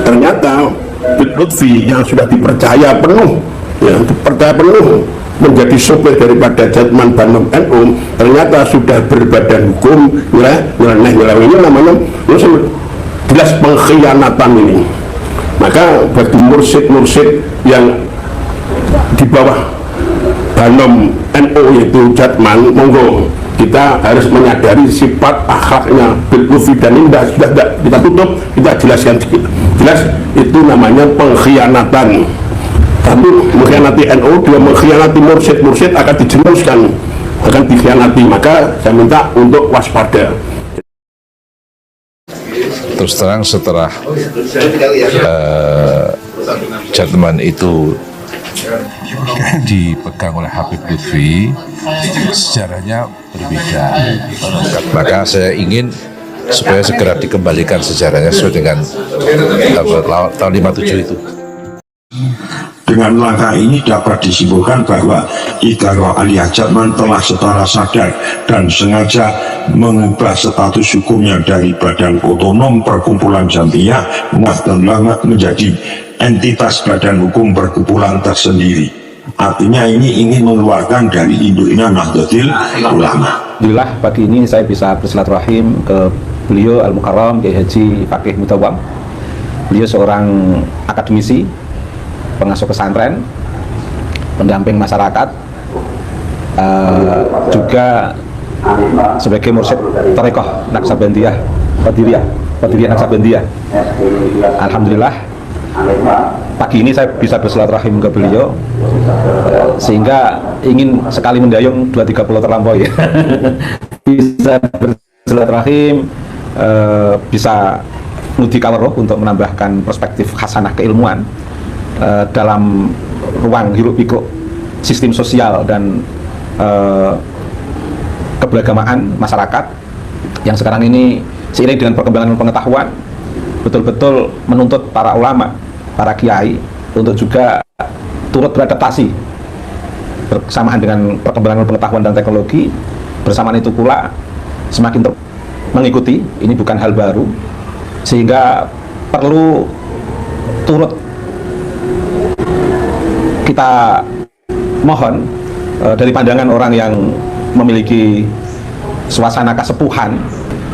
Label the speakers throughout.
Speaker 1: ternyata Lutfi yang sudah dipercaya penuh, menjadi sopir daripada Jatman Banom NU, ternyata sudah berbadan hukum, ini namanya jelas pengkhianatan ini. Maka bagi mursyid-mursyid yang di bawah Banom NU yaitu Jatman, monggo kita harus menyadari sifat akhlaknya Lutfi dan ini sudah kita tutup, kita jelaskan sedikit. Jelas itu namanya pengkhianatan. Tapi mengkhianati NU, dia mengkhianati mursyid akan dijerumuskan, akan dikhianati. Maka saya minta untuk waspada.
Speaker 2: Terus terang setelah Jatman itu dipegang oleh Habib Lutfi, sejarahnya berbeda. Maka saya ingin supaya segera dikembalikan sejarahnya sesuai dengan tahun 57 itu.
Speaker 3: Dengan langkah ini dapat disimpulkan bahwa Idaroh Aliyah Jatman telah secara sadar dan sengaja mengubah status hukumnya dari Badan Otonom Perkumpulan Jamiyah Nahdlatul Ulama menjadi entitas badan hukum perkumpulan tersendiri. Artinya ini ingin mengeluarkan dari induknya Nahdlatul Ulama.
Speaker 4: Alhamdulillah pagi ini saya bisa bersilaturahim ke beliau Al-Mukarram Kiai Haji Fakih Mutawam. Beliau seorang akademisi, pengasuh pesantren, pendamping masyarakat, juga sebagai mursyid Thariqah Naqsabandiyah Qadiriyah Naqsabandiyah. Alhamdulillah pagi ini saya bisa bersilaturahim ke beliau, sehingga ingin sekali mendayung 2-3 pulau terlampaui. Bisa bersilaturahim, bisa ngudi kaweruh untuk menambahkan perspektif khasanah keilmuan dalam ruang hiruk pikuk sistem sosial dan keberagamaan masyarakat yang sekarang ini seiring dengan perkembangan pengetahuan betul-betul menuntut para ulama, para kiai untuk juga turut beradaptasi bersamaan dengan perkembangan pengetahuan dan teknologi. Bersamaan itu pula semakin mengikuti, ini bukan hal baru, sehingga perlu turut kita mohon dari pandangan orang yang memiliki suasana kesepuhan,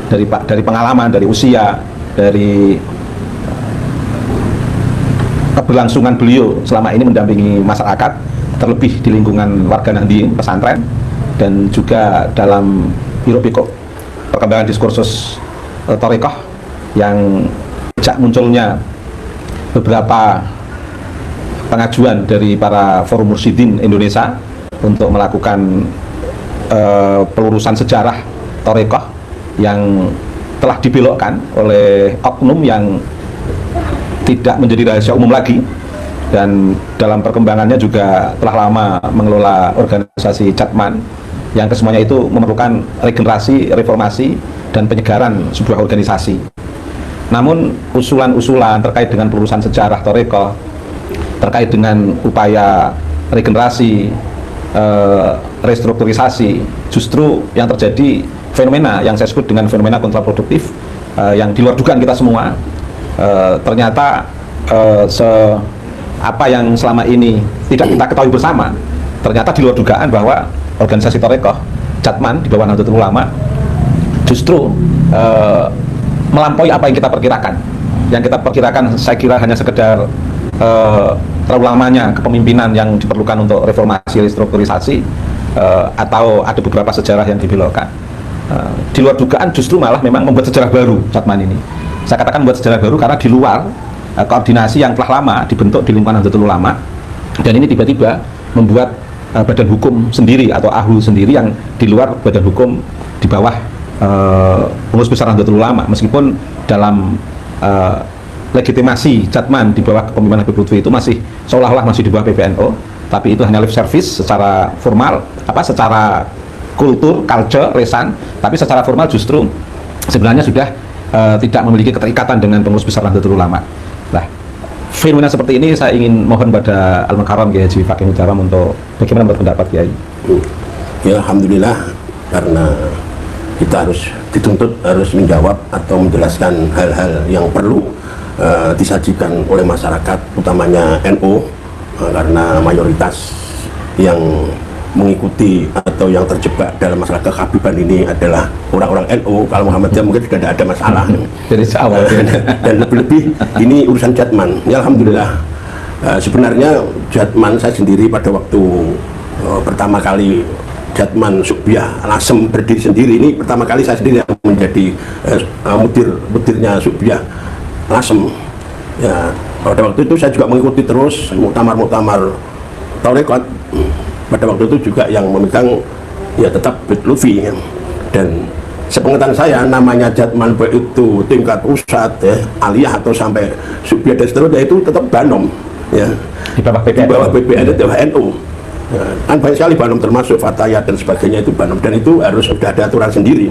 Speaker 4: dari pengalaman, dari usia, dari keberlangsungan beliau selama ini mendampingi masyarakat, terlebih di lingkungan warga Nahdien pesantren, dan juga dalam hiruk pikuk perkembangan diskursus Thariqah yang sejak munculnya beberapa pengajuan dari para forum mursyidin Indonesia untuk melakukan pelurusan sejarah Thariqah yang telah dibelokkan oleh oknum yang tidak menjadi rahasia umum lagi, dan dalam perkembangannya juga telah lama mengelola organisasi Jatman yang kesemuanya itu memerlukan regenerasi, reformasi, dan penyegaran sebuah organisasi. Namun usulan-usulan terkait dengan pelurusan sejarah Thariqah, terkait dengan upaya regenerasi, restrukturisasi, justru yang terjadi fenomena yang saya sebut dengan fenomena kontraproduktif, yang di luar dugaan kita semua. Ternyata apa yang selama ini tidak kita ketahui bersama, ternyata di luar dugaan bahwa organisasi Thariqah Jatman di bawah Nahdlatul Ulama justru melampaui apa yang kita perkirakan. Yang kita perkirakan saya kira hanya sekedar terlalu lamanya kepemimpinan yang diperlukan untuk reformasi, restrukturisasi, atau ada beberapa sejarah yang dibelokkan. Di luar dugaan justru malah memang membuat sejarah baru Jatman ini. Saya katakan membuat sejarah baru karena di luar koordinasi yang telah lama dibentuk di lingkungan Nahdlatul Ulama, dan ini tiba-tiba membuat badan hukum sendiri atau AHU sendiri yang di luar badan hukum di bawah pengurus besar Nahdlatul Ulama, meskipun dalam legitimasi Jatman di bawah kepemimpinan Habib Lutfi itu masih seolah-olah masih di bawah PBNU, tapi itu hanya lip service secara formal, secara culture, lesan, tapi secara formal justru sebenarnya sudah tidak memiliki keterikatan dengan pengurus besar Nahdlatul Ulama. Nah, fenomena seperti ini saya ingin mohon pada Al-Mukarram Kiai Haji Fakih Mutawam untuk bagaimana berpendapat Kiai?
Speaker 1: Ya, alhamdulillah, karena kita harus dituntut harus menjawab atau menjelaskan hal-hal yang perlu disajikan oleh masyarakat, utamanya NU, karena mayoritas yang mengikuti atau yang terjebak dalam masalah kehabiban ini adalah orang-orang NU. Kalau Muhammadiyah mungkin sudah tidak ada masalah.
Speaker 4: Dari awal.
Speaker 1: Dan lebih-lebih ini urusan Jatman. Ya alhamdulillah. Sebenarnya Jatman saya sendiri pada waktu pertama kali Jatman Sukhbiyah Lasem berdiri sendiri, ini pertama kali saya sendiri yang menjadi mudirnya Sukhbiyah Lasem. Ya, pada waktu itu saya juga mengikuti terus muktamar-muktamar Tarekat. Pada waktu itu juga yang memegang ya tetap Bid Lutfi, ya. Dan sepengetahuan saya namanya Jatman baik itu tingkat pusat, ya, aliyah atau sampai Sukhbiyah dan seterusnya itu tetap Banom, ya,
Speaker 4: Di bawah PPN.
Speaker 1: di bawah BPN dan di bawah NU. Ya, kan banyak sekali Banom termasuk Fatayat dan sebagainya itu Banom, dan itu harus sudah ada aturan sendiri.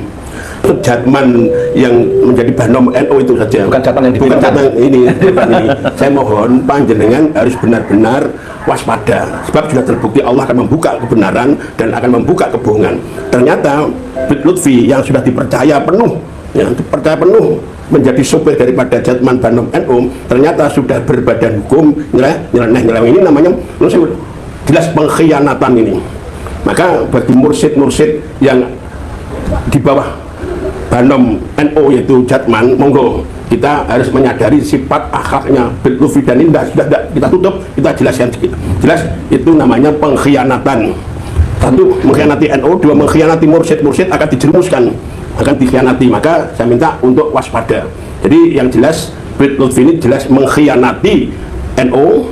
Speaker 1: Jatman yang menjadi Banom NU itu saja,
Speaker 4: Bukan Jatman yang
Speaker 1: bukan
Speaker 4: dibutuhkan.
Speaker 1: Jatman ini. Saya mohon panjenengan harus benar-benar waspada, sebab sudah terbukti Allah akan membuka kebenaran dan akan membuka kebohongan. Ternyata Bid Lutfi yang sudah dipercaya penuh, ya, dipercaya penuh menjadi sopir daripada Jatman Banom NU, ternyata sudah berbadan hukum, nyeleneh ini namanya jelas pengkhianatan ini. Maka bagi mursyid-mursyid yang di bawah Banom NU yaitu Jatman, monggo kita harus menyadari sifat akhlaknya Bid Lutfi, dan ini sudah kita tutup, kita jelaskan sedikit. Jelas itu namanya pengkhianatan. Satu, mengkhianati NU, dua, mengkhianati mursyid akan dijerumuskan, akan dikhianati. Maka saya minta untuk waspada. Jadi yang jelas Bid Lutfi ini jelas mengkhianati NU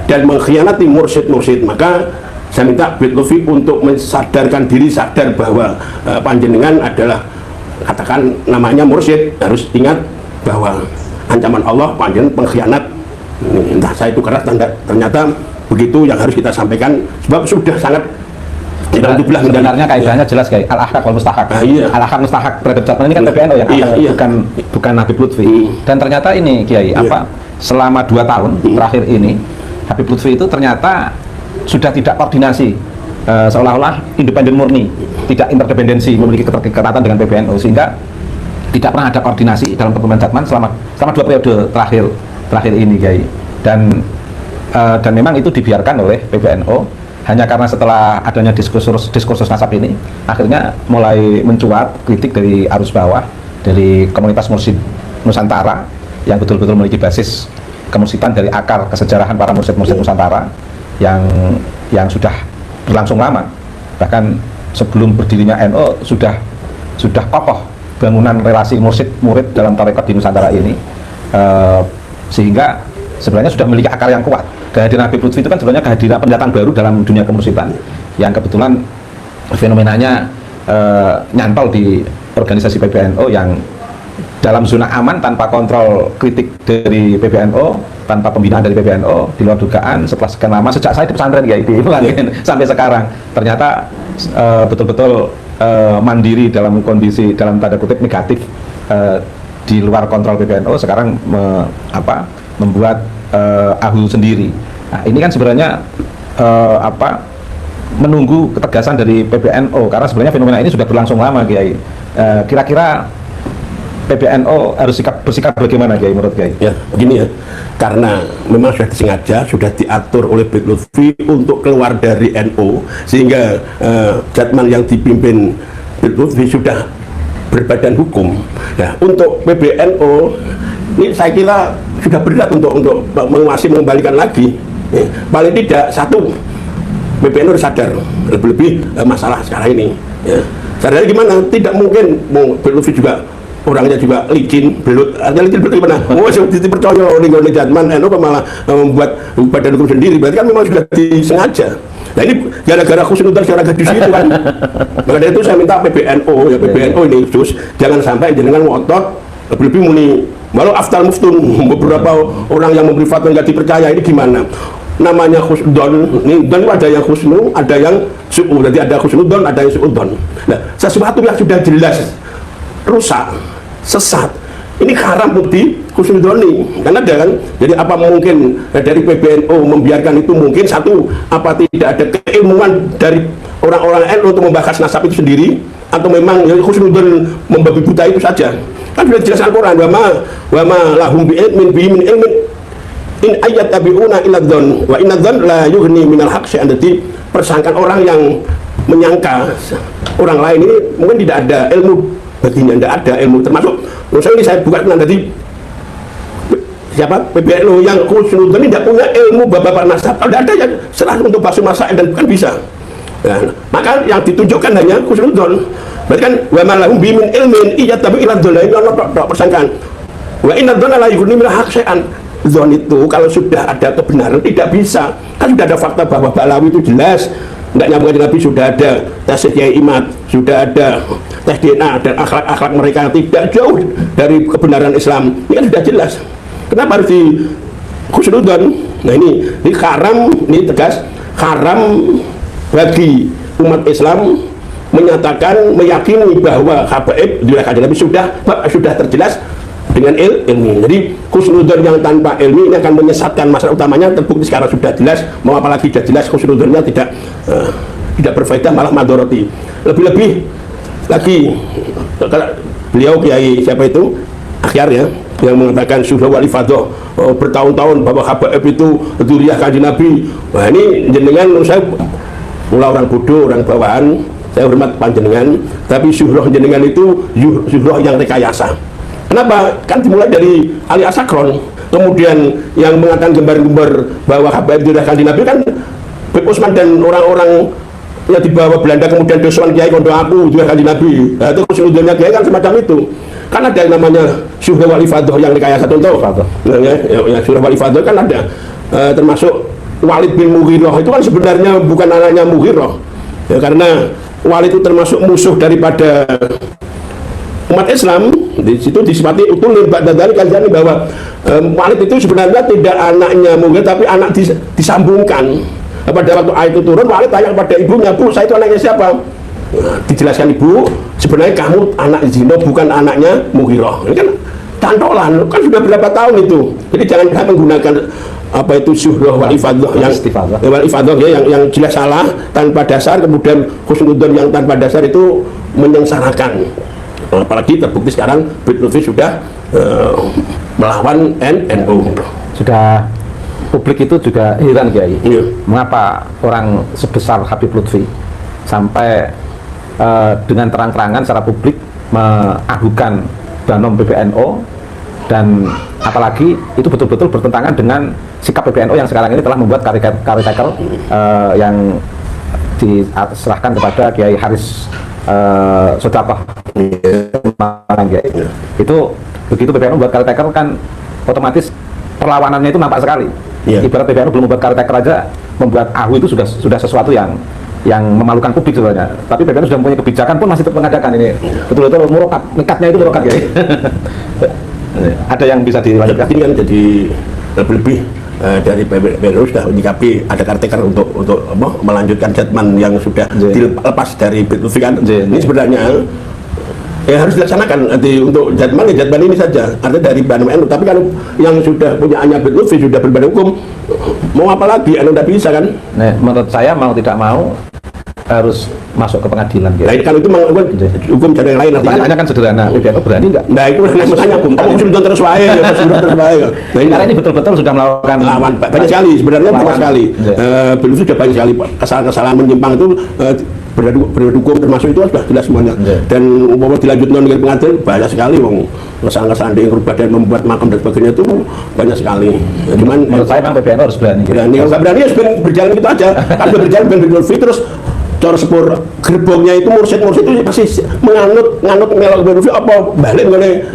Speaker 1: dan mengkhianati mursyid. Maka saya minta Bid Lutfi untuk mensadarkan diri, sadar bahwa panjenengan adalah, katakan namanya mursyid, harus ingat bahwa ancaman Allah panjenengan pengkhianat. Entah saya itu keras, ternyata begitu yang harus kita sampaikan, sebab sudah sangat
Speaker 4: sebenarnya kaidahnya jelas kayak al-ahkak wal mustahak.
Speaker 1: Iya.
Speaker 4: Al-ahkak mustahak terhadap Jatman ini kan PPNU yang
Speaker 1: Iya.
Speaker 4: bukan Habib Lutfi. Dan ternyata ini Kiai, selama 2 tahun terakhir ini Habib Lutfi itu ternyata sudah tidak koordinasi, seolah-olah independen murni, tidak interdependensi, memiliki keterikatan dengan PBNU, sehingga tidak pernah ada koordinasi dalam kepemimpinan Jatman selama 2 periode terakhir ini, Kiai. Dan memang itu dibiarkan oleh PBNU hanya karena setelah adanya diskursus nasab ini, akhirnya mulai mencuat kritik dari arus bawah, dari komunitas mursyid Nusantara yang betul-betul memiliki basis kemursidan dari akar kesejarahan para mursyid Nusantara yang sudah berlangsung lama. Bahkan sebelum berdirinya NU sudah kokoh bangunan relasi mursyid murid dalam tarekat di Nusantara ini, sehingga sebenarnya sudah memiliki akar yang kuat. Kehadiran Habib Lutfi itu kan sebenarnya kehadiran pendatang baru dalam dunia kemursidan yang kebetulan fenomenanya nyantol di organisasi PBNU yang dalam zona aman, tanpa kontrol kritik dari PBNU, tanpa pembinaan dari PBNU, di luar dugaan. Setelah sekian lama, sejak saya di pesantren ya itu sampai sekarang, ternyata betul-betul mandiri dalam kondisi dalam tanda kutip negatif, di luar kontrol PBNU. Sekarang membuat ahul sendiri. Nah, ini kan sebenarnya menunggu ketegasan dari PBNU, karena sebenarnya fenomena ini sudah berlangsung lama, Kiai. Kira-kira PBNU harus bersikap bagaimana, Kiai, menurut Kiai?
Speaker 1: Ya, begini ya, karena memang sudah disengaja, sudah diatur oleh Bid Lutfi untuk keluar dari NU, sehingga Jatman yang dipimpin Bid Lutfi sudah berbadan hukum. Ya, untuk PBNU ini saya kira sudah berat untuk mengembalikan lagi. Ya, paling tidak satu, PBNU sadar lebih-lebih masalah sekarang ini. Ya. Sadar gimana? Tidak mungkin Bid Lutfi juga orangnya juga licin, belut. Artinya licin belut gimana? Oh, seperti percaya oleh Jatman, NU malah membuat badan hukum sendiri. Berarti kan memang sudah disengaja. Nah ini gara-gara khusnudan secara gadis itu kan. Maka dari itu saya minta PBNU, ya PBNU ini khusus, jangan sampai jenengan ngotot lebih-lebih muni. Walau aftal muftun, beberapa orang yang memberi fatwa nggak dipercaya, ini gimana? Namanya khusnudon, ini dan ada yang khusnu, ada yang su'ud. Jadi ada khusnudon, ada yang su'udon. Nah, sesuatu yang sudah jelas rusak, sesat, ini haram bukti khusnudoni, kan ada kan? Jadi apa mungkin dari PBNU membiarkan itu? Mungkin satu, apa tidak ada keilmuan dari orang-orang NU untuk membahas nasab itu sendiri? atau memang ya khusnudzon membabi buta itu saja? Kan sudah jelas Al-Quran, wa ma lahum bi min ilmin in ayat tabiuna illa dzan wa inna dzan la yughni minal haqq syai'an. Jadi persangkaan orang yang menyangka orang lain ini mungkin tidak ada ilmu baginya, tidak ada ilmu, termasuk menurut saya ini saya buka tentang tadi siapa PBNU yang khusnudzon ini tidak punya ilmu bapak nasab. Kalau tidak ada ya serah untuk basuh masail dan bukan bisa. Nah, maka yang ditunjukkan hanya khusnudzon. Berarti kan wa ma lahum bi min ilmin iyat tabi ila dzan, ini ono persangkaan. Wa inna dzan la yughni minal haqq syai'an. Zon itu kalau sudah ada kebenaran tidak bisa, kan sudah ada fakta bahwa Balawi itu jelas tidak nyambung dengan Nabi, sudah ada tes Kiai Imad, sudah ada tes DNA dan akhlak mereka tidak jauh dari kebenaran Islam. Ini kan sudah jelas. Kenapa harus di khusnudzon? Nah ini haram, ini tegas haram bagi umat Islam menyatakan, meyakini bahwa habaib dilakukan Nabi sudah terjelas dengan ilmi. Jadi khusnudzon yang tanpa ilmi ini akan menyesatkan. Masalah utamanya terbukti sekarang sudah jelas, mau apalagi sudah jelas khusnudzonnya tidak berfaedah, malah madoroti. Lebih-lebih lagi beliau Kiai siapa itu Akhyar ya, yang mengatakan sudah wali fadhah bertahun-tahun bahwa habaib itu dzurriyyah Kanjeng Nabi. Wah ini jenengan menurut saya mula orang bodoh, orang bawahan. Saya hormat panjenengan, tapi syuhrah jenengan itu syuhrah yang rekayasa. Kenapa? Kan dimulai dari Ali Asakron, kemudian yang mengatakan gembar-gembar bahwa habaib dzurriyyah Kanjeng Nabi kan Beb Usman dan orang-orang yang dibawa Belanda, kemudian Doswan Kiai Kondo Aku dzurriyyah Kanjeng Nabi. Nah, itu khusnudzonnya Kiai kan semacam itu. Kan ada yang namanya syuhrah wali fadhah yang rekayasa, contoh. Ya, syuhrah wali fadhah kan ada, termasuk Walid bin Mughirah itu kan sebenarnya bukan anaknya Mughirah. Ya, karena Walid itu termasuk musuh daripada umat Islam. Di situ disifati utul ba'da dzalika kan bahwa Walid itu sebenarnya tidak anaknya Mughirah, tapi anak disambungkan. Pada waktu ayat itu turun, Walid tanya kepada ibunya, "Bu, saya itu anaknya siapa?" Nah, dijelaskan ibu, sebenarnya kamu anak zina, bukan anaknya Mughirah. Ini kan cantolan, kan sudah berapa tahun itu. Jadi jangan menggunakan apa itu syuhrah wal ifadhah yang jelas salah tanpa dasar, kemudian khusnudzon yang tanpa dasar itu menyengsarakan. Apalagi terbukti sekarang Bid Lutfi sudah melawan NU.
Speaker 4: Sudah, publik itu juga heran Kiai.
Speaker 1: Iya.
Speaker 4: Mengapa orang sebesar Habib Lutfi sampai dengan terang-terangan secara publik mengadukan Danom PBNU, dan apalagi itu betul-betul bertentangan dengan sikap PBNU yang sekarang ini telah membuat karikatur yang diserahkan kepada Kiai Haris Sodaqoh. Itu begitu PBNU membuat karikatur kan otomatis perlawanannya itu nampak sekali. Ibarat PBNU belum membuat karikatur aja, membuat AHU itu sudah sesuatu yang memalukan publik sebenarnya. Tapi PBNU sudah mempunyai kebijakan pun masih tetap mengadakan ini. Betul-betul murokat, nekatnya itu murokat ya. Ada yang bisa dilanjutkan?
Speaker 1: Ini kan jadi lebih dari PBNU sudah menyikapi ada kartekar untuk melanjutkan jadman yang sudah dilepas dari Bid Lutfi kan. Ini sebenarnya harus dilaksanakan nanti untuk jadman ini saja, artinya dari badan NU. Tapi kalau yang sudah punya hanya Bid Lutfi sudah berbadan hukum, mau apa lagi? NU tidak bisa kan?
Speaker 4: Nah, menurut saya mau tidak mau harus masuk ke pengadilan.
Speaker 1: Nah, kalau itu hukum cara yang lain.
Speaker 4: Pertanyaannya kan sederhana, PBNU berani nggak?
Speaker 1: Nah, itu makanya hukum sudah terus wae,
Speaker 4: Karena ini betul-betul sudah melakukan
Speaker 1: lawan banyak sekali, sebenarnya banyak sekali. Belum sudah banyak sekali kesalahan-kesalahan menyimpang itu berdukung, termasuk itu sudah jelas semuanya. Dan umpama dilanjutkan dengan pengadilan banyak sekali kesalahan-kesalahan yang berubah dan membuat makam dan sebagainya itu banyak sekali. Cuman
Speaker 4: menurut saya memang PBNU harus berani.
Speaker 1: Berani, kalau nggak berani ya berjalan gitu aja. Kan berjalan Bid Lutfi terus cara sepur gerbongnya itu mursyid itu pasti nganut melok Bid Lutfi apa balik oleh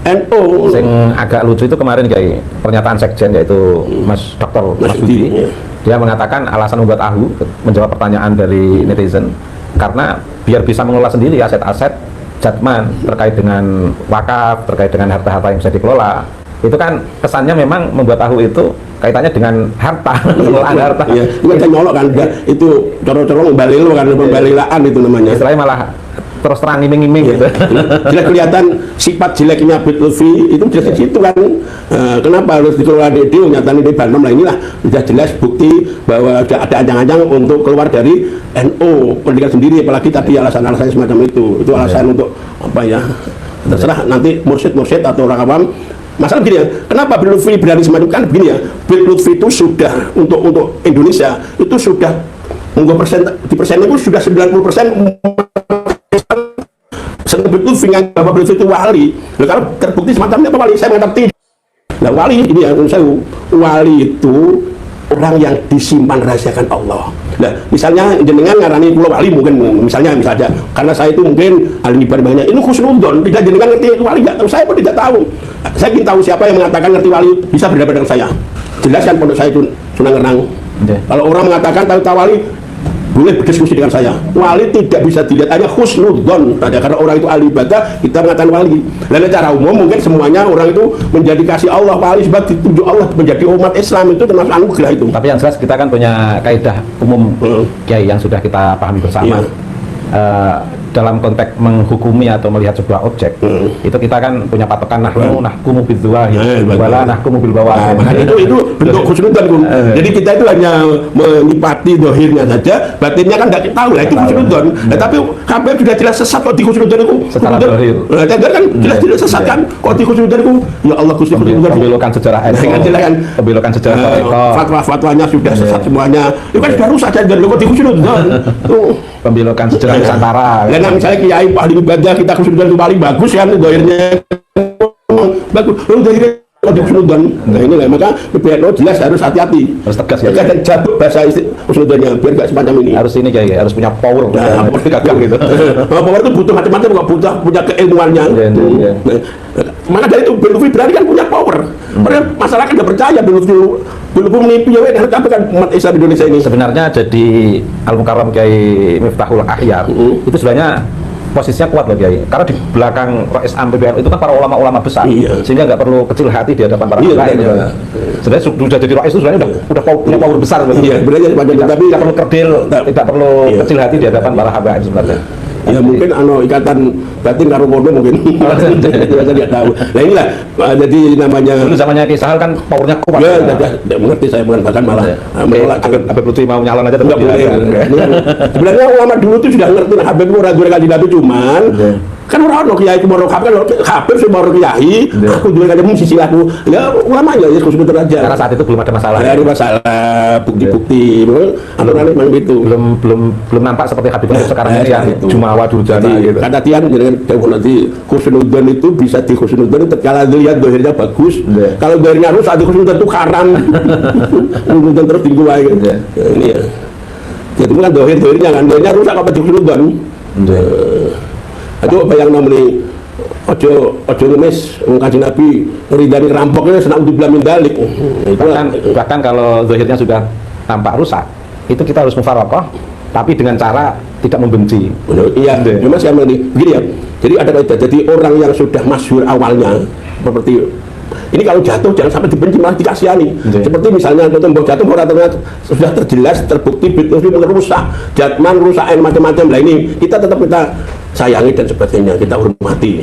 Speaker 1: NU.
Speaker 4: Yang agak lucu itu kemarin kayak pernyataan sekjen yaitu Mas Dr. Mas Budi. Dia mengatakan alasan membuat AHU, menjawab pertanyaan dari netizen, karena biar bisa mengelola sendiri aset-aset jadman terkait dengan wakaf, terkait dengan harta-harta yang bisa dikelola. Itu kan kesannya memang membuat AHU itu kaitannya dengan harta, pengelolaan harta.
Speaker 1: Iya, itu kan nyolok kan, itu corong-corong membalilu kan, pembalilaan itu namanya.
Speaker 4: Istilahnya malah terus terang iming-iming gitu.
Speaker 1: Jelas kelihatan sifat jeleknya Habib Lutfi itu jelas di situ kan. Kenapa harus dikeluarkan di DO? Nyatanya di Bandung lah, inilah sudah jelas bukti bahwa ada ancang-ancang untuk keluar dari NU pendidikan sendiri, apalagi tadi alasan-alasan semacam itu alasan untuk apa ya, terserah nanti mursyid atau orang awam. Masalah begini ya, kenapa Habib Lutfi berani semacam kan begini ya, Habib Lutfi itu sudah untuk Indonesia itu sudah di persen itu sudah 90% Habib Lutfi yang Bapak Habib Lutfi itu wali. Nah, kalau terbukti semacamnya apa wali? Saya mengatakan tidak. Nah, wali ini ya, menurut saya wali itu orang yang disimpan rahasiakan Allah. Nah, misalnya jenengan ngarani pulau wali mungkin misalnya karena saya itu mungkin ahli ibadahnya ini khusnudzon, tidak jenengan ngerti itu wali enggak? Saya pun tidak tahu. Saya ingin tahu siapa yang mengatakan ngerti wali bisa berbeda dengan saya. Jelaskan pondok saya itu Sunan Renang. Kalau orang mengatakan tahu wali boleh berdiskusi dengan saya. Wali tidak bisa dilihat, hanya khusnudzon saja karena orang itu ahli ibadah kita mengatakan wali. Dan secara umum mungkin semuanya orang itu menjadi kasih Allah, wali sebab ditunjuk Allah menjadi umat Islam itu termasuk anugerah itu.
Speaker 4: Tapi yang jelas kita kan punya kaidah umum Kiai yang sudah kita pahami bersama. Dalam konteks menghukumi atau melihat sebuah objek itu kita kan punya patokan nahkumu bidzawahir wala nahkumu bil bawah.
Speaker 1: Itu bentuk khusnudzon. Jadi kita itu hanya menipati zahirnya saja, batinnya kan tidak tahu lah itu khusnudzon. Tapi KPM sudah jelas sesat kok di khusnudzon itu.
Speaker 4: Secara zahir.
Speaker 1: Tender kan jelas sesat kan kok di khusnudzon itu. Ya Allah Gusti khusnudzon.
Speaker 4: Pembelokan sejarah pembelokan sejarah
Speaker 1: fatwa-fatwanya sudah sesat semuanya. Itu kan sudah rusak dan kok di khusnudzon.
Speaker 4: Pembelokan sejarah Nusantara.
Speaker 1: Nah, misalnya kiai ahli ibadah kita khusnudzon itu paling bagus kan doirnya bagus. Lalu doirnya di khusnudzon. Nah ini lah maka PBNU jelas harus hati-hati.
Speaker 4: Harus tegas ya.
Speaker 1: Dan jabut bahasa khusnudzonnya biar gak semacam ini.
Speaker 4: Harus ini kayak harus punya power.
Speaker 1: Nah, gagang gitu. Power itu butuh macam-macam, nggak butuh punya keilmuannya. Maka dari itu Habib Lutfi berarti kan punya power. Padahal masyarakat nggak percaya Habib Lutfi menipu ya tapi kan umat Islam Indonesia ini.
Speaker 4: Sebenarnya jadi Al-Mukarram Kiai Miftahul Ahyar itu sebenarnya posisinya kuat loh Kiai, karena di belakang Rais Am PBNU itu kan para ulama-ulama besar, sehingga nggak perlu kecil hati di hadapan para ulama. Sebenarnya sudah jadi Rais itu sebenarnya udah punya power besar.
Speaker 1: Sebenarnya tapi
Speaker 4: tidak perlu kerdil, tidak perlu kecil hati di hadapan para habaib sebenarnya.
Speaker 1: Ya mungkin ikatan batin karo kono mungkin. Saya tidak tahu. Nah inilah jadi namanya
Speaker 4: dulu zamannya Ki Sahal kan powernya kuat.
Speaker 1: Ya, tidak mengerti saya bahkan malah menolak
Speaker 4: Habib Lutfi mau nyalon aja
Speaker 1: enggak boleh. Sebenarnya ulama dulu itu sudah ngerti nah Habib ora duwe kanjeng Nabi cuman kan orang kiai ku moro Habib sing moro kiai aku duwe kanjeng sisi aku. Ya ulamanya ya khusnudzon aja.
Speaker 4: Karena saat itu belum ada masalah.
Speaker 1: Ya ada masalah bukti-bukti. Aturannya memang gitu.
Speaker 4: Belum nampak seperti Habib sekarang ini yang Jumawa Durjani gitu.
Speaker 1: Kata Tian dengan nanti khusnudzon itu bisa di khusnudzon kalau lihat dohirnya bagus. Kalau dohirnya rusak di khusnudzon itu haram. Khusnudzon terus tinggi wae gitu. Ini ya. Jadi kan dohirnya kan dohirnya rusak apa di khusnudzon. Aduh bayang namanya ojo ngemis Kanjeng Nabi ngeridani rampoknya senang dibilang mindalik.
Speaker 4: Bahkan kalau dohirnya sudah tampak rusak itu kita harus mufaroqah tapi dengan cara tidak membenci.
Speaker 1: Iya, Mas yang begini ya. Jadi ada kaidah. Jadi orang yang sudah masyhur awalnya seperti ini kalau jatuh jangan sampai dibenci malah dikasihani. Seperti misalnya contoh jatuh orang ternyata sudah terjelas terbukti Bitcoin merusak, jatman rusak macam-macam. Lah ini kita tetap kita sayangi dan sebagainya, kita hormati.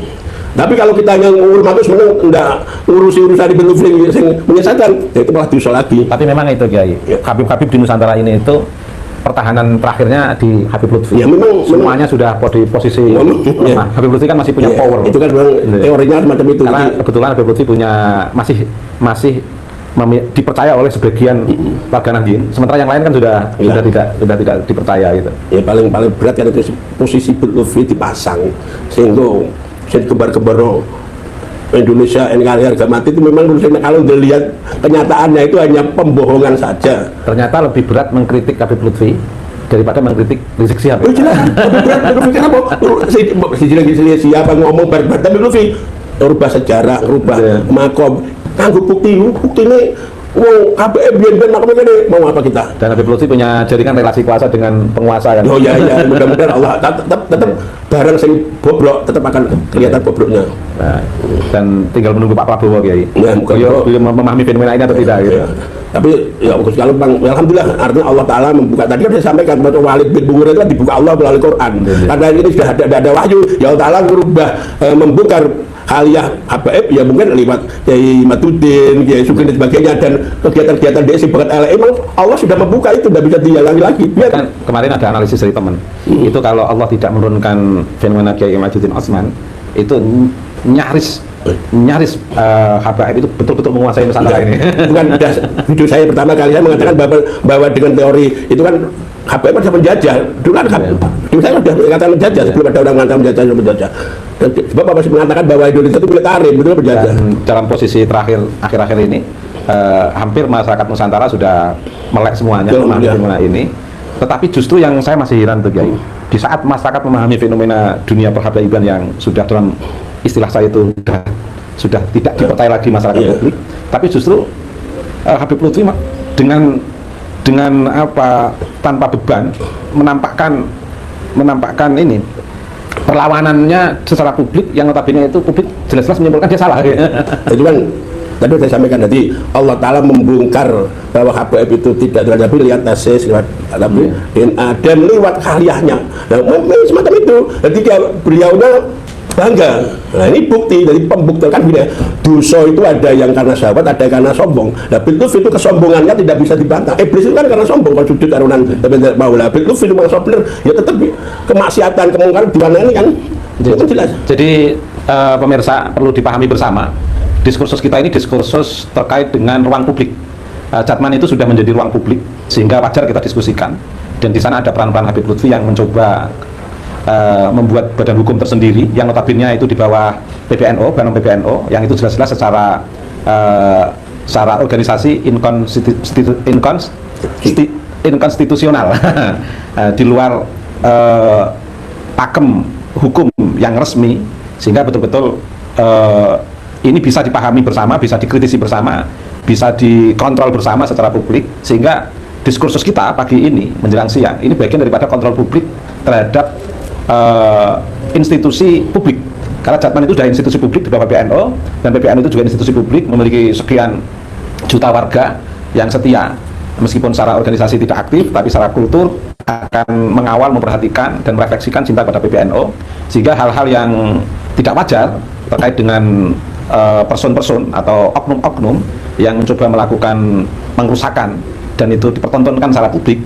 Speaker 1: Tapi kalau kita yang hormati sebenarnya enggak ngurusi urusan di Bitcoin yang menyesatkan, ya itu malah diusah lagi.
Speaker 4: Tapi memang itu Kiai, Habib-habib di Nusantara ini itu pertahanan terakhirnya di Habib Lutfi.
Speaker 1: Ya memang
Speaker 4: semuanya sudah di posisi lemah. Habib Lutfi kan masih punya power.
Speaker 1: Itu kan memang teorinya semacam itu.
Speaker 4: Karena kebetulan Habib Lutfi punya masih dipercaya oleh sebagian warga Nahdien. Sementara yang lain kan sudah tidak dipercaya gitu. Ya
Speaker 1: paling berat kan itu posisi Habib Lutfi dipasang sehingga kebar-kebar Indonesia NKRI harga mati itu memang kalau dilihat kenyataannya itu hanya pembohongan saja.
Speaker 4: Ternyata lebih berat mengkritik Habib Lutfi daripada mengkritik Rizik Syihab.
Speaker 1: Oh jelas, lebih berat mengkritik apa? Siapa ngomong barbar tapi Lutfi rubah sejarah, rubah makom, nganggo bukti ini wow, KPM biar makom ini mau apa kita?
Speaker 4: Dan Habib Lutfi punya jaringan relasi kuasa dengan penguasa kan.
Speaker 1: Oh iya, mudah-mudahan Allah tetap barang sing bobrok tetap akan kelihatan bobroknya.
Speaker 4: Nah, dan tinggal menunggu Pak Prabowo Kiai.
Speaker 1: Ya,
Speaker 4: beliau memahami fenomena ini atau tidak gitu.
Speaker 1: Tapi ya kalau Bang, alhamdulillah artinya Allah Taala membuka. Tadi kan saya sampaikan bahwa Walid bin Mughirah itu kan dibuka Allah melalui Quran. Karena ini sudah ada wahyu, ya Allah Taala merubah membongkar Haliyah Habaib ya mungkin lewat Kiai Matuddin, Kiai Sugeng dan sebagainya, dan kegiatan-kegiatan DSI Bakat LE memang Allah sudah membuka itu, tidak bisa dihalangi lagi. Ya.
Speaker 4: Kan kemarin ada analisis dari teman, itu kalau Allah tidak menurunkan fenomena Kiai Majuddin Osman, itu nyaris Habaib itu betul-betul menguasai Nusantara ini.
Speaker 1: Bukan video saya pertama kali saya mengatakan bahwa dengan teori itu kan Habaib kan menjajah. Dulu kan dulu saya sudah mengatakan menjajah sebelum ada orang mengatakan menjajah. Dan sebab Bapak masih mengatakan bahwa Indonesia itu milik Karim, betul menjajah.
Speaker 4: Dalam posisi akhir-akhir ini hampir masyarakat Nusantara sudah melek semuanya memahami fenomena ini. Tetapi justru yang saya masih heran tuh Kiai, di saat masyarakat memahami fenomena dunia perhabaiban yang sudah dalam istilah saya itu sudah tidak dipercaya lagi masyarakat publik, tapi justru Habib Lutfi dengan apa tanpa beban menampakkan ini perlawanannya secara publik yang notabene itu publik jelas-jelas menyimpulkan dia salah.
Speaker 1: Itu kan tadi saya sampaikan tadi Allah Taala membongkar bahwa Habaib itu tidak terhadap lihat tesis tapi dan lewat karyanya. Nah, semacam itu. Jadi beliaunya bangga. Nah ini bukti dari pembuktian kan gini, dosa itu ada yang karena sahabat, ada yang karena sombong. Nah Bilqis itu kesombongannya tidak bisa dibantah. Iblis itu kan karena sombong, kalau sujud arunan tapi tidak mau. Lah Bilqis itu maksud benar, ya tetap kemaksiatan kemungkaran di mana ini kan. Itu jelas.
Speaker 4: Jadi pemirsa perlu dipahami bersama, diskursus kita ini diskursus terkait dengan ruang publik. Jatman itu sudah menjadi ruang publik sehingga wajar kita diskusikan. Dan di sana ada peran-peran Habib Lutfi yang mencoba membuat badan hukum tersendiri yang notabene itu di bawah PBNO, Banom PBNO, yang itu jelas-jelas secara organisasi inkonstitusional di luar pakem hukum yang resmi, sehingga betul-betul ini bisa dipahami bersama, bisa dikritisi bersama, bisa dikontrol bersama secara publik, sehingga diskursus kita pagi ini menjelang siang ini bagian daripada kontrol publik terhadap institusi publik, karena Jatman itu sudah institusi publik di bawah PBNO, dan PBNO itu juga institusi publik memiliki sekian juta warga yang setia, meskipun secara organisasi tidak aktif tapi secara kultur akan mengawal, memperhatikan dan merefleksikan cinta pada PBNO, sehingga hal-hal yang tidak wajar terkait dengan person-person atau oknum-oknum yang mencoba melakukan pengrusakan dan itu dipertontonkan secara publik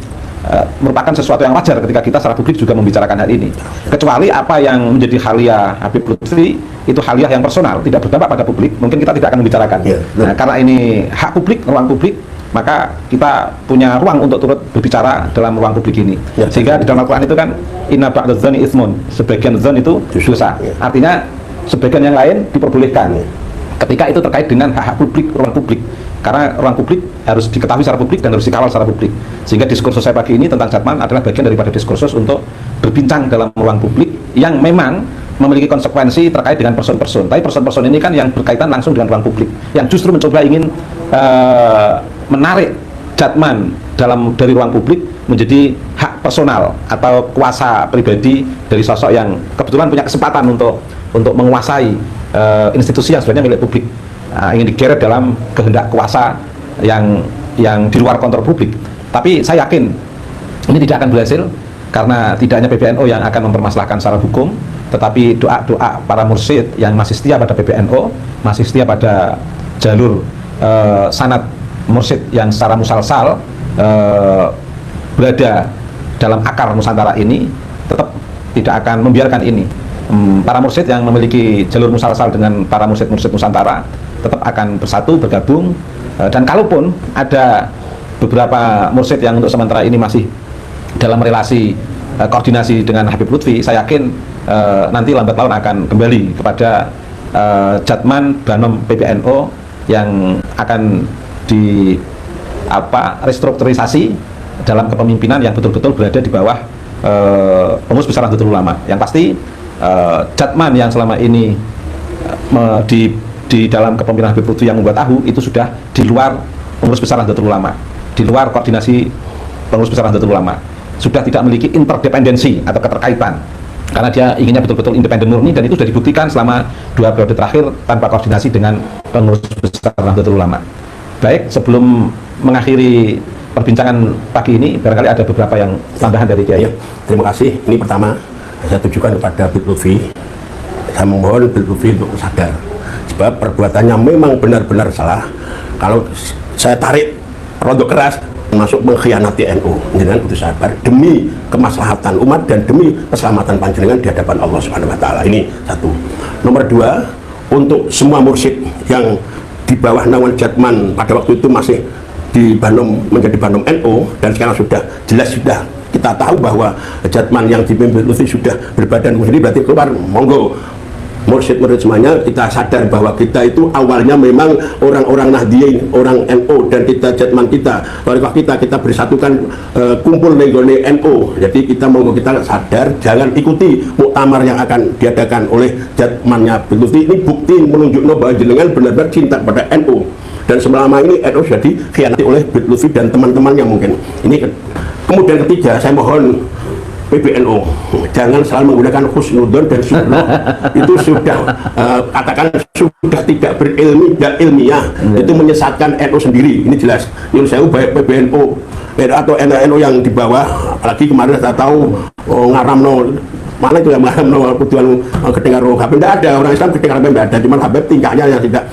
Speaker 4: merupakan sesuatu yang wajar ketika kita secara publik juga membicarakan hal ini, kecuali apa yang menjadi halia Habib Lutfi itu halia yang personal, tidak berdampak pada publik, mungkin kita tidak akan membicarakan. Nah, karena ini hak publik, ruang publik, maka kita punya ruang untuk turut berbicara dalam ruang publik ini. Sehingga di dalam Al-Quran itu kan inna ba'dadz-dzanni itsmun, sebagian dzan itu dosa, artinya sebagian yang lain diperbolehkan ketika itu terkait dengan hak publik, ruang publik. Karena ruang publik harus diketahui secara publik dan harus dikawal secara publik. Sehingga diskursus saya pagi ini tentang Jatman adalah bagian daripada diskursus untuk berbincang dalam ruang publik yang memang memiliki konsekuensi terkait dengan person-person. Tapi person-person ini kan yang berkaitan langsung dengan ruang publik, yang justru mencoba ingin menarik Jatman dari ruang publik menjadi hak personal atau kuasa pribadi dari sosok yang kebetulan punya kesempatan untuk menguasai institusi yang sebenarnya milik publik. Ingin digeret dalam kehendak kuasa yang di luar kontrol publik. Tapi saya yakin ini tidak akan berhasil, karena tidak hanya PBNO yang akan mempermasalahkan secara hukum, tetapi doa-doa para mursyid yang masih setia pada PBNO, masih setia pada jalur sanad mursyid yang secara musalsal berada dalam akar Nusantara ini, tetap tidak akan membiarkan ini. Para mursyid yang memiliki jalur musalsal dengan para mursyid-mursyid Nusantara tetap akan bersatu, bergabung, dan kalaupun ada beberapa mursyid yang untuk sementara ini masih dalam relasi koordinasi dengan Habib Lutfi, saya yakin nanti lambat laun akan kembali kepada Jatman Banom PBNO yang akan restrukturisasi dalam kepemimpinan yang betul-betul berada di bawah Pengurus Besar Nahdlatul Ulama. Yang pasti Jatman yang selama ini di dalam kepemimpinan Habib Lutfi yang membuat tahu itu sudah di luar Pengurus Besar Nahdlatul Ulama, di luar koordinasi Pengurus Besar Nahdlatul Ulama, sudah tidak memiliki interdependensi atau keterkaitan, karena dia inginnya betul-betul independen murni, dan itu sudah dibuktikan selama 2 periode terakhir tanpa koordinasi dengan Pengurus Besar Nahdlatul Ulama. Baik, sebelum mengakhiri perbincangan pagi ini, barangkali ada beberapa yang tambahan dari Kiai.
Speaker 1: Terima kasih. Ini pertama saya tujukan kepada Habib Lutfi. Saya memohon Habib Lutfi untuk sadar, sebab perbuatannya memang benar-benar salah. Kalau saya tarik rodok keras, masuk mengkhianati NU, dengan itu sabar demi kemaslahatan umat dan demi keselamatan panjenengan di hadapan Allah Subhanahu wa taala. Ini satu. Nomor dua, untuk semua mursyid yang di bawah naungan Jatman pada waktu itu masih di Banom, menjadi Banom NU, dan sekarang sudah jelas, sudah kita tahu bahwa Jatman yang dipimpin Lutfi sudah berbadan sendiri, berarti keluar, monggo mursyid-mursyid semuanya kita sadar bahwa kita itu awalnya memang orang-orang Nahdliyin, orang NU, dan kita Jatman kita, Thariqah kita bersatukan, kumpul nenggone NU. Jadi kita monggo kita sadar, jangan ikuti muktamar yang akan diadakan oleh Jatmannya Lutfi. Ini bukti menunjukkan bahwa jenengan benar-benar cinta pada NU, dan selama ini NU sudah dikhianati oleh Lutfi dan teman-temannya mungkin. Ini kemudian ketiga, saya mohon PBNU jangan selalu menggunakan husnudon dan sunnah. Itu sudah katakan sudah tidak berilmi dan ilmiah. Itu menyesatkan NU sendiri. Ini jelas. Yang saya baik PBNU atau NU yang di bawah, apalagi kemarin saya tahu ngaramno, mana itu yang ngaramno tujuan kedengar Habib, tidak ada orang Islam kedengar Habib, tidak ada, cuma Habib tingkahnya yang tidak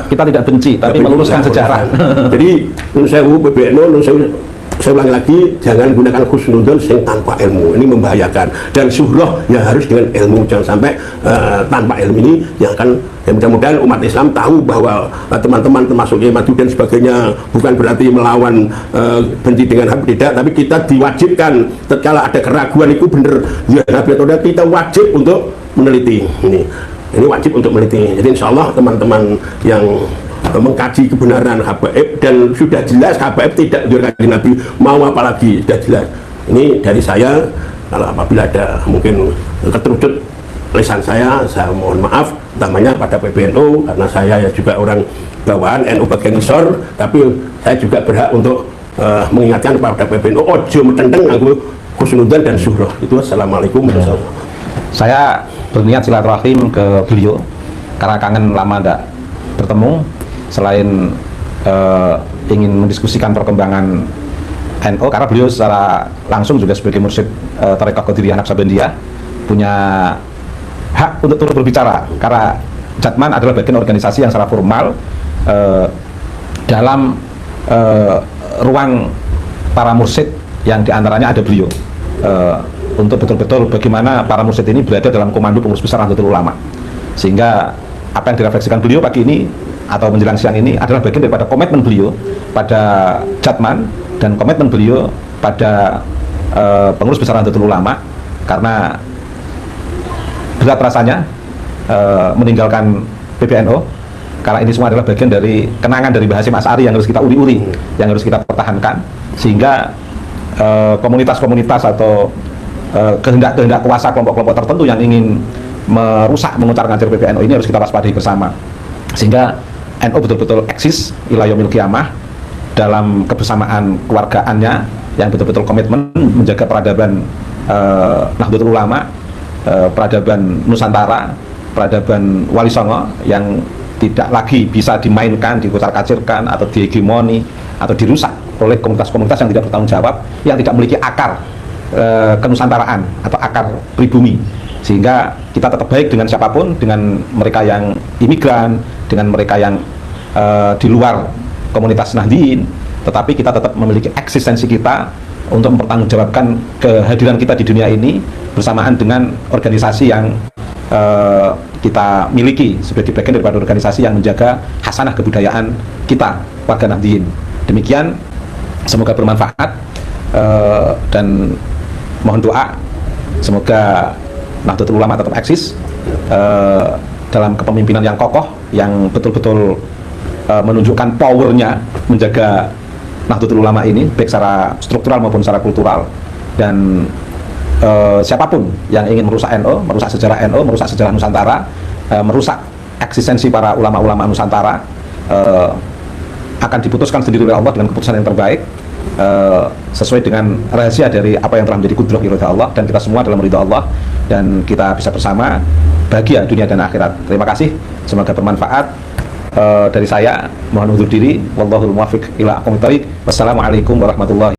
Speaker 4: kita tidak benci, tapi meluruskan sejarah.
Speaker 1: Jadi saya PBNU, saya ulangi lagi, jangan gunakan husnudon yang tanpa ilmu, ini membahayakan. Dan syuhrah yang harus dengan ilmu, jangan sampai tanpa ilmu ini yang akan, ya mudah-mudahan umat Islam tahu bahwa teman-teman termasuk Kiai Madu dan sebagainya bukan berarti melawan benci dengan Habib, tidak, tapi kita diwajibkan tatkala ada keraguan itu benar ya Habib atau tidak, kita wajib untuk meneliti ini wajib untuk meneliti. Jadi insya Allah teman-teman yang mengkaji kebenaran habaib, dan sudah jelas habaib tidak diuraikan Nabi, mau apa lagi, sudah jelas. Ini dari saya, kalau apabila ada mungkin keterucut lisan saya mohon maaf, utamanya pada PBNU, karena saya ya juga orang bawahan NU bagian Isor, tapi saya juga berhak untuk mengingatkan kepada PBNU, ojo metendeng aku husnudzan dan syuhrah. Itu. Assalamualaikum warahmatullahi wabarakatuh.
Speaker 4: Saya berniat silaturahim ke beliau karena kangen lama tidak bertemu. Selain ingin mendiskusikan perkembangan NU, karena beliau secara langsung juga sebagai mursyid Thariqah Qadiriyah Naqsabandiyah punya hak untuk turut berbicara, karena Jatman adalah bagian organisasi yang secara formal dalam ruang para mursyid yang diantaranya ada beliau, untuk betul-betul bagaimana para mursyid ini berada dalam komando pengurus besar Nahdlatul Ulama, sehingga apa yang direfleksikan beliau pagi ini atau menjelang siang ini adalah bagian daripada komitmen beliau pada Jatman dan komitmen beliau pada pengurus besar Nahdlatul Ulama, karena berat rasanya meninggalkan PBNU, karena ini semua adalah bagian dari kenangan dari Mbah Hasyim Asy'ari yang harus kita uri-uri, yang harus kita pertahankan, sehingga komunitas-komunitas atau kehendak-kehendak kuasa kelompok-kelompok tertentu yang ingin merusak, mengucar-ngacir PBNU ini harus kita waspadai bersama, sehingga NU betul-betul eksis ila yaumil qiyamah dalam kebersamaan keluargaannya yang betul-betul komitmen menjaga peradaban Nahdlatul Ulama, peradaban Nusantara, peradaban Wali Songo yang tidak lagi bisa dimainkan, dikucar-kacirkan atau dihegemoni atau dirusak oleh komunitas-komunitas yang tidak bertanggung jawab, yang tidak memiliki akar kenusantaraan atau akar pribumi, sehingga kita tetap baik dengan siapapun, dengan mereka yang imigran, dengan mereka yang di luar komunitas Nahdliyin, tetapi kita tetap memiliki eksistensi kita untuk mempertanggungjawabkan kehadiran kita di dunia ini bersamaan dengan organisasi yang kita miliki sebagai bagian daripada organisasi yang menjaga hasanah kebudayaan kita warga Nahdliyin. Demikian, semoga bermanfaat dan mohon doa semoga Nahdlatul Ulama tetap eksis dalam kepemimpinan yang kokoh, yang betul-betul menunjukkan powernya menjaga Nahdlatul Ulama ini baik secara struktural maupun secara kultural. Dan siapapun yang ingin merusak NU, merusak sejarah NU, merusak sejarah Nusantara, merusak eksistensi para ulama-ulama Nusantara, akan diputuskan sendiri oleh Allah dengan keputusan yang terbaik, sesuai dengan rahasia dari apa yang telah menjadi kudrah irada Allah, dan kita semua dalam ridha Allah, dan kita bisa bersama bahagia dunia dan akhirat. Terima kasih, semoga bermanfaat. Dari saya mohon undur diri. Wallahul muwaffiq ila aqwamit thoriq. Wassalamualaikum warahmatullahi